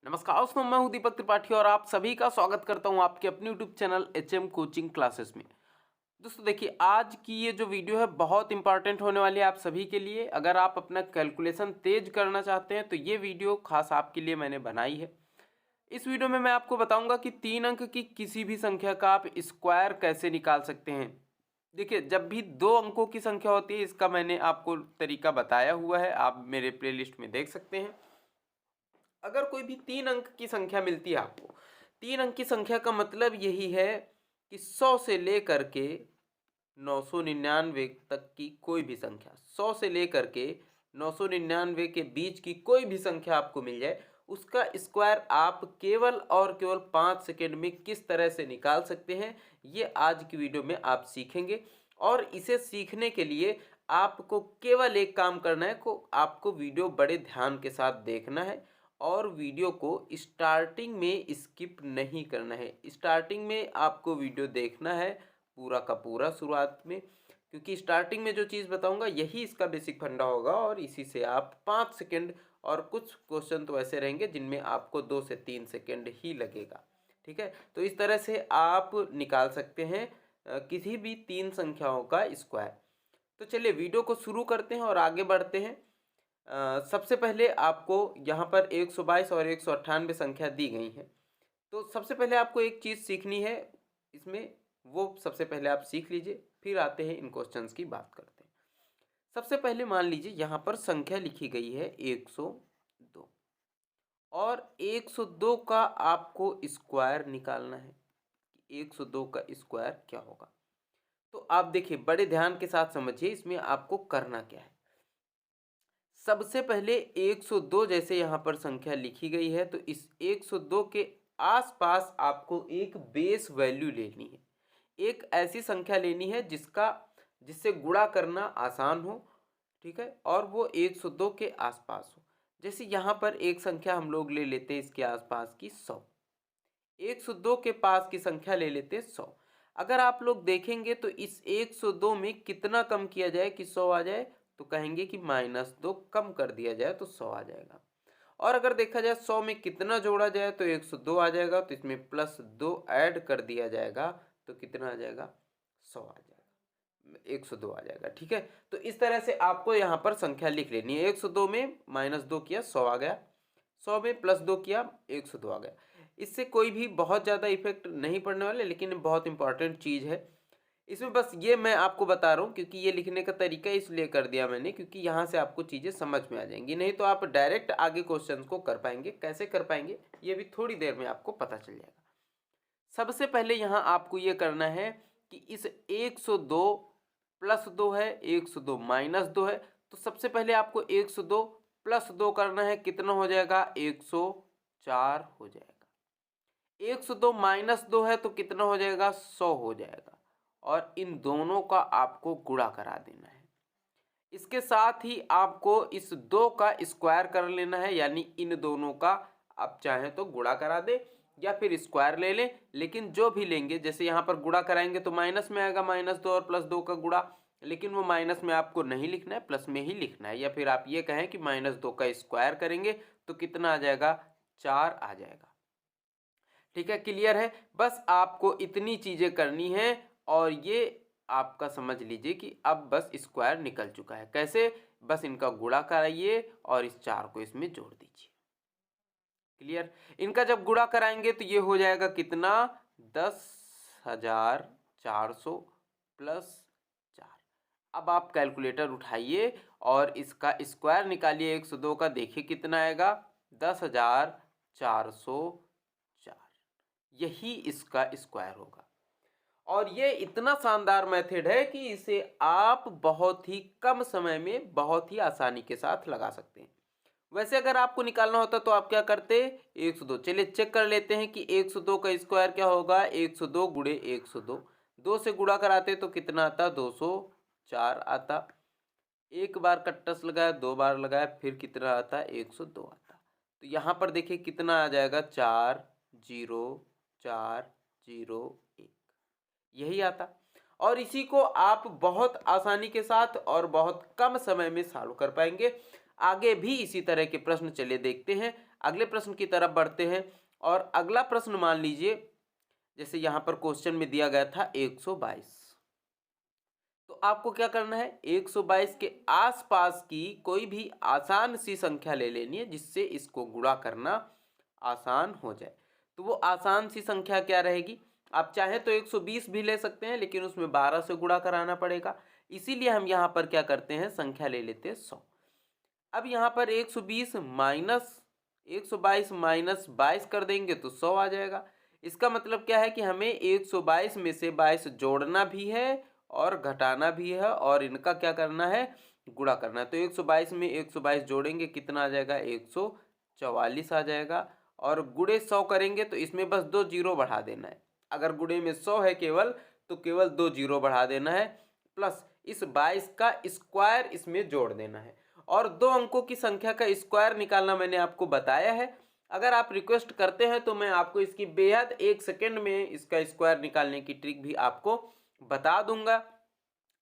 नमस्कार दोस्तों, मैं हूं दीपक त्रिपाठी और आप सभी का स्वागत करता हूं आपके अपने YouTube channel HM coaching classes में। दोस्तों देखिए, आज की ये जो वीडियो है बहुत इंपॉर्टेंट होने वाली है आप सभी के लिए। अगर आप अपना कैलकुलेशन तेज करना चाहते हैं तो ये वीडियो खास आपके लिए मैंने बनाई है। इस वीडियो में मैं आपको बताऊंगा कि 3 अंक की किसी भी संख्या का आप स्क्वायर कैसे निकाल सकते हैं। देखिए, जब भी 2 अंकों की संख्या होती है इसका मैंने आपको तरीका बताया हुआ है, आप मेरे प्लेलिस्ट में देख सकते हैं। अगर कोई भी 3 अंक की संख्या मिलती है आपको, 3 अंक की संख्या का मतलब यही है कि 100 से लेकर के 999 तक की कोई भी संख्या, 100 से लेकर के 999 के बीच की कोई भी संख्या आपको मिल जाए, उसका स्क्वायर आप केवल और केवल 5 सेकेंड में किस तरह से निकाल सकते हैं, ये आज की वीडियो में आप सीखेंगे। और इसे सीखने के लिए आपको केवल एक काम करना है, को आपको वीडियो बड़े ध्यान के साथ देखना है और वीडियो को स्टार्टिंग में स्किप नहीं करना है। स्टार्टिंग में आपको वीडियो देखना है पूरा का पूरा शुरुआत में, क्योंकि स्टार्टिंग में जो चीज़ बताऊंगा यही इसका बेसिक फंडा होगा और इसी से आप 5 सेकेंड, और कुछ क्वेश्चन तो ऐसे रहेंगे जिनमें आपको 2 से 3 सेकेंड ही लगेगा। ठीक है, तो इस तरह से आप निकाल सकते हैं किसी भी 3 संख्याओं का स्क्वायर। तो चलिए वीडियो को शुरू करते हैं और आगे बढ़ते हैं। सबसे पहले आपको यहाँ पर 122 और 198 संख्या दी गई है। तो सबसे पहले आपको एक चीज़ सीखनी है इसमें, वो सबसे पहले आप सीख लीजिए, फिर आते हैं इन क्वेश्चंस की बात करते हैं। सबसे पहले मान लीजिए यहाँ पर संख्या लिखी गई है 102 और 102 का आपको स्क्वायर निकालना है कि 102 का स्क्वायर क्या होगा। तो आप देखिए, बड़े ध्यान के साथ समझिए इसमें आपको करना क्या है। सबसे पहले 102 जैसे यहाँ पर संख्या लिखी गई है, तो इस 102 के आसपास आपको एक बेस वैल्यू लेनी है। एक ऐसी संख्या लेनी है जिससे गुणा करना आसान हो, ठीक है, और वो 102 के आसपास हो। जैसे यहाँ पर एक संख्या हम लोग ले लेते हैं इसके आसपास की 100। 102 के पास की संख्या ले लेते हैं 100। अगर आप लोग देखेंगे तो इस 102 में कितना कम किया जाए कि 100 आ जाए, तो कहेंगे कि -2 कम कर दिया जाए तो 100 आ जाएगा। और अगर देखा जाए 100 में कितना जोड़ा जाए तो 102 आ जाएगा, तो इसमें +2 ऐड कर दिया जाएगा तो कितना आ जाएगा, 100 आ जाएगा, 102 आ जाएगा। ठीक है, तो इस तरह से आपको यहाँ पर संख्या लिख लेनी है। 102 में -2 किया 100 आ गया, 100 में +2 किया 102 आ गया। इससे कोई भी बहुत ज़्यादा इफेक्ट नहीं पड़ने वाले, लेकिन बहुत इंपॉर्टेंट चीज़ है इसमें। बस ये मैं आपको बता रहा हूँ क्योंकि ये लिखने का तरीका इसलिए कर दिया मैंने क्योंकि यहाँ से आपको चीज़ें समझ में आ जाएंगी, नहीं तो आप डायरेक्ट आगे क्वेश्चंस को कर पाएंगे। कैसे कर पाएंगे ये भी थोड़ी देर में आपको पता चल जाएगा। सबसे पहले यहाँ आपको ये करना है कि इस 102 +2 है, 102 -2 है, तो सबसे पहले आपको 102 +2 करना है, कितना हो जाएगा, 104 हो जाएगा। 102 -2 है तो कितना हो जाएगा, 100 हो जाएगा। और इन दोनों का आपको गुणा करा देना है। इसके साथ ही आपको इस 2 का स्क्वायर कर लेना है, यानी इन दोनों का आप चाहें तो गुणा करा दे या फिर स्क्वायर ले लें, लेकिन जो भी लेंगे, जैसे यहाँ पर गुणा कराएंगे तो माइनस में आएगा, -2 और +2 का गुणा, लेकिन वो माइनस में आपको नहीं लिखना है, प्लस में ही लिखना है। या फिर आप ये कहें कि -2 का स्क्वायर करेंगे तो कितना आ जाएगा, 4 आ जाएगा। ठीक है, क्लियर है। बस आपको इतनी चीज़ें करनी है और ये आपका समझ लीजिए कि अब बस स्क्वायर निकल चुका है। कैसे, बस इनका गुणा कराइए और इस 4 को इसमें जोड़ दीजिए। क्लियर। इनका जब गुणा कराएंगे तो ये हो जाएगा कितना, 10,400 + 4। अब आप कैलकुलेटर उठाइए और इसका स्क्वायर निकालिए 102 का, देखिए कितना आएगा, 10,404। यही इसका स्क्वायर होगा। और ये इतना शानदार मेथड है कि इसे आप बहुत ही कम समय में बहुत ही आसानी के साथ लगा सकते हैं। वैसे अगर आपको निकालना होता तो आप क्या करते, 102, चलिए चेक कर लेते हैं कि 102 का स्क्वायर क्या होगा, 102 गुणे 102, 2 से गुणा कराते तो कितना आता, 204 आता। एक बार कट्टस लगाया, 2 बार लगाया, फिर कितना आता, 102 आता। तो यहाँ पर देखिए कितना आ जाएगा, 4041, यही आता। और इसी को आप बहुत आसानी के साथ और बहुत कम समय में सॉल्व कर पाएंगे। आगे भी इसी तरह के प्रश्न चलिए देखते हैं। अगले प्रश्न की तरफ बढ़ते हैं और अगला प्रश्न मान लीजिए जैसे यहाँ पर क्वेश्चन में दिया गया था 122। तो आपको क्या करना है, 122 के आसपास की कोई भी आसान सी संख्या ले लेनी है जिससे इसको गुणा करना आसान हो जाए। तो वो आसान सी संख्या क्या रहेगी, आप चाहे तो 120 भी ले सकते हैं लेकिन उसमें 12 से गुणा कराना पड़ेगा, इसीलिए हम यहाँ पर क्या करते हैं, संख्या ले लेते हैं 100। अब यहाँ पर 120 माइनस 122 माइनस 22 कर देंगे तो 100 आ जाएगा। इसका मतलब क्या है कि हमें 122 में से 22 जोड़ना भी है और घटाना भी है और इनका क्या करना है, गुणा करना है। तो 122 में 122 जोड़ेंगे कितना आ जाएगा, 144 आ जाएगा। और गुणे 100 करेंगे तो इसमें बस 2 जीरो बढ़ा देना है। अगर गुणे में 100 है केवल तो केवल 2 जीरो बढ़ा देना है, प्लस इस 22 का स्क्वायर इसमें जोड़ देना है। और 2 अंकों की संख्या का स्क्वायर निकालना मैंने आपको बताया है। अगर आप रिक्वेस्ट करते हैं तो मैं आपको इसकी बेहद 1 सेकेंड में इसका स्क्वायर निकालने की ट्रिक भी आपको बता दूंगा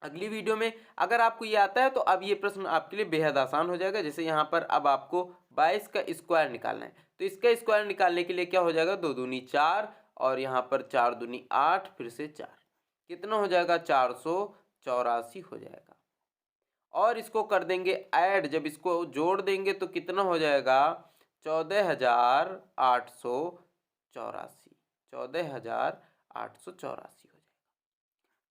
अगली वीडियो में। अगर आपको ये आता है तो अब ये प्रश्न आपके लिए बेहद आसान हो जाएगा। जैसे यहाँ पर अब आपको 22 का स्क्वायर निकालना है, तो इसका स्क्वायर निकालने के लिए क्या हो जाएगा, 2 दूनी 4 और यहाँ पर 4 दूनी 8 फिर से 4, कितना हो जाएगा, 484 हो जाएगा। और इसको कर देंगे ऐड, जब इसको जोड़ देंगे तो कितना हो जाएगा, 14,884, 14,884 हो जाएगा।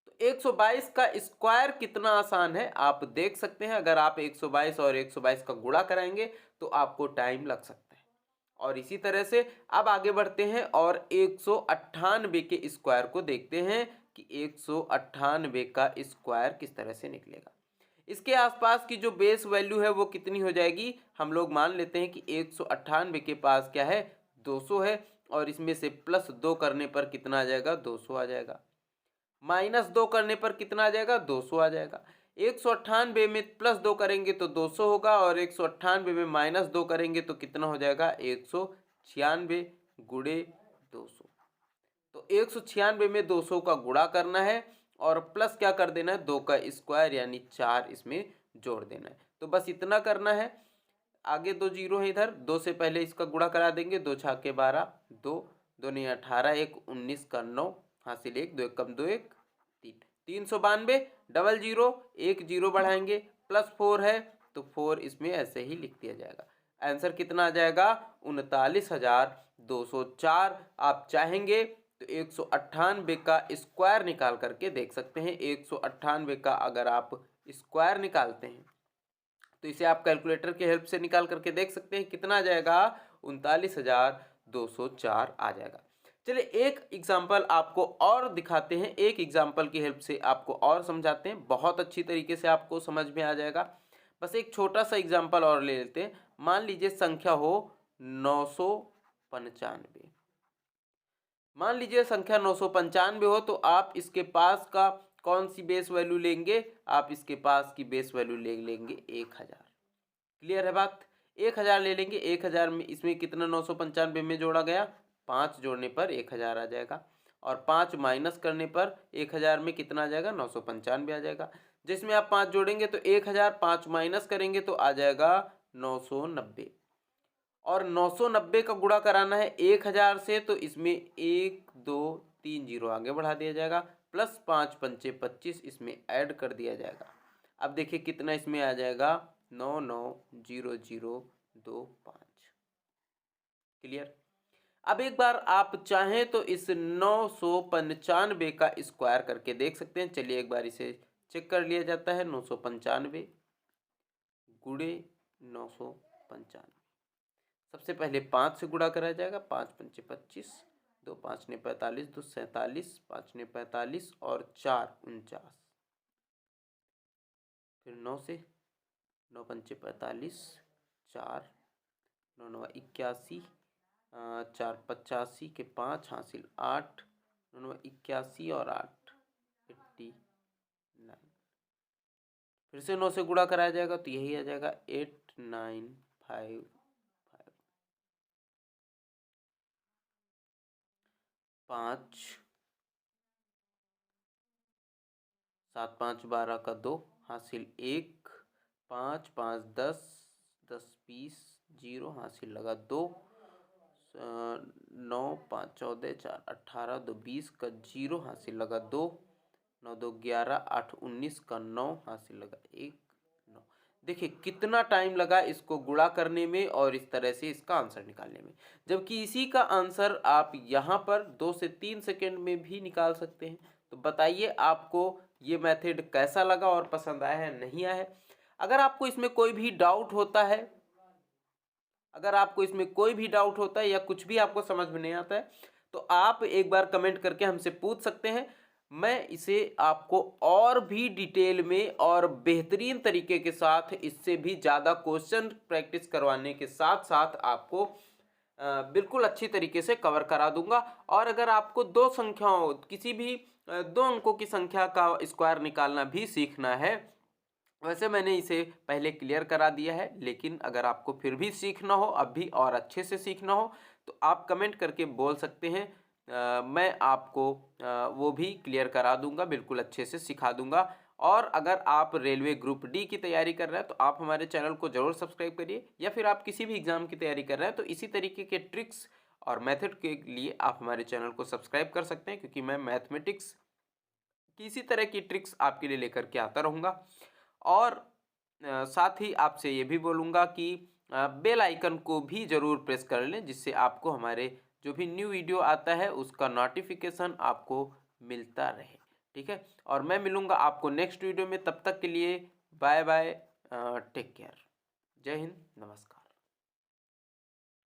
तो 122 का स्क्वायर कितना आसान है आप देख सकते हैं। अगर आप 122 और 122 का गुणा कराएंगे तो आपको टाइम लग सकता है। और इसी तरह से अब आगे बढ़ते हैं और 198 के स्क्वायर को देखते हैं कि 198 का स्क्वायर किस तरह से निकलेगा। इसके आसपास की जो बेस वैल्यू है वो कितनी हो जाएगी, हम लोग मान लेते हैं कि 198 के पास क्या है, 200 है। और इसमें से प्लस 2 करने पर कितना आ जाएगा, 200 आ जाएगा। माइनस 2 करने पर कितना आ जाएगा, 200 आ जाएगा। 198 में प्लस 2 करेंगे तो 200 होगा और 198 में माइनस 2 करेंगे तो कितना हो जाएगा, 196 गुणे 200। तो 196 में 200 का गुणा करना है और प्लस क्या कर देना है, 2 का स्क्वायर यानी 4 इसमें जोड़ देना है। तो बस इतना करना है। आगे 2 जीरो है, इधर 2 से पहले इसका गुणा करा देंगे, 2 छाके 12, 2 2 नहीं 18, 1 19 का 9 हासिल 1, 2 कम 2 1 3, 392 डबल जीरो 1 जीरो बढ़ाएंगे प्लस 4 है तो 4 इसमें ऐसे ही लिख दिया जाएगा। आंसर कितना आ जाएगा, 39,204। आप चाहेंगे तो 198 का स्क्वायर निकाल करके देख सकते हैं। 198 का अगर आप स्क्वायर निकालते हैं तो इसे आप कैलकुलेटर के हेल्प से निकाल करके देख सकते हैं कितना आ जाएगा, 39,204 आ जाएगा। चलिए एक एग्जाम्पल आपको और दिखाते हैं, एक एग्जाम्पल की हेल्प से आपको और समझाते हैं, बहुत अच्छी तरीके से आपको समझ में आ जाएगा। बस एक छोटा सा एग्जाम्पल और ले लेते हैं। मान लीजिए संख्या हो 995। मान लीजिए संख्या 995 हो तो आप इसके पास का कौन सी बेस वैल्यू लेंगे, आप इसके पास की बेस वैल्यू ले लेंगे 1000। क्लियर है बात, 1000 ले लेंगे। 1000 में इसमें कितना 995 में जोड़ा गया, 5 जोड़ने पर 1000 आ जाएगा और 5 माइनस करने पर 1000 में कितना आ जाएगा, 995 आ जाएगा। जिसमें आप 5 जोड़ेंगे तो 1000, 5 माइनस करेंगे तो आ जाएगा 990। और 990 का गुणा कराना है 1000 से तो इसमें 1 2 3 जीरो आगे बढ़ा दिया जाएगा, प्लस 5 पंचे 25 इसमें ऐड कर दिया जाएगा। अब देखिए कितना इसमें आ जाएगा, 990025। क्लियर। अब एक बार आप चाहें तो इस 995 का स्क्वायर करके देख सकते हैं। चलिए एक बार इसे चेक कर लिया जाता है। 995 गुणे 995, सबसे पहले 5 से गुणा कराया जाएगा, 5 पंचे 25, 2 5 ने 45, 2 47, 5 ने 45 और 4 49। फिर 9 से, 9 पंचे 45, 4 9 9 81, 4 85 के 5 हासिल 8, 9 9 81 और 8 89। फिर से 9 से गुणा कराया जाएगा तो यही आ जाएगा 8955। 5 7 5 12 का 2 हासिल 1, 5 5 10 10 20 जीरो हासिल लगा 2 9 5 14 4 18 2 20 का जीरो हासिल लगा 2 9 2 11 8 19 का 9 हासिल लगा 1 9। देखिए कितना टाइम लगा इसको गुणा करने में और इस तरह से इसका आंसर निकालने में, जबकि इसी का आंसर आप यहाँ पर 2 से 3 सेकंड में भी निकाल सकते हैं। तो बताइए आपको ये मेथड कैसा लगा और पसंद आया है नहीं आया है। अगर आपको इसमें कोई भी डाउट होता है, अगर आपको इसमें कोई भी डाउट होता है या कुछ भी आपको समझ में नहीं आता है तो आप एक बार कमेंट करके हमसे पूछ सकते हैं। मैं इसे आपको और भी डिटेल में और बेहतरीन तरीके के साथ इससे भी ज़्यादा क्वेश्चन प्रैक्टिस करवाने के साथ साथ आपको बिल्कुल अच्छी तरीके से कवर करा दूंगा। और अगर आपको दो संख्याओं किसी भी दो अंकों की संख्या का स्क्वायर निकालना भी सीखना है, वैसे मैंने इसे पहले क्लियर करा दिया है, लेकिन अगर आपको फिर भी सीखना हो, अब भी और अच्छे से सीखना हो तो आप कमेंट करके बोल सकते हैं। मैं आपको वो भी क्लियर करा दूंगा, बिल्कुल अच्छे से सिखा दूंगा। और अगर आप रेलवे ग्रुप डी की तैयारी कर रहे हैं तो आप हमारे चैनल को ज़रूर सब्सक्राइब करिए, या फिर आप किसी भी एग्ज़ाम की तैयारी कर रहे हैं तो इसी तरीके के ट्रिक्स और मेथड के लिए आप हमारे चैनल को सब्सक्राइब कर सकते हैं, क्योंकि मैं मैथमेटिक्स की इसी तरह की ट्रिक्स आपके लिए लेकर के आता रहूँगा। और साथ ही आपसे ये भी बोलूँगा कि बेल आइकन को भी ज़रूर प्रेस कर लें, जिससे आपको हमारे जो भी न्यू वीडियो आता है उसका नोटिफिकेशन आपको मिलता रहे। ठीक है, और मैं मिलूँगा आपको नेक्स्ट वीडियो में। तब तक के लिए बाय बाय, टेक केयर, जय हिंद, नमस्कार।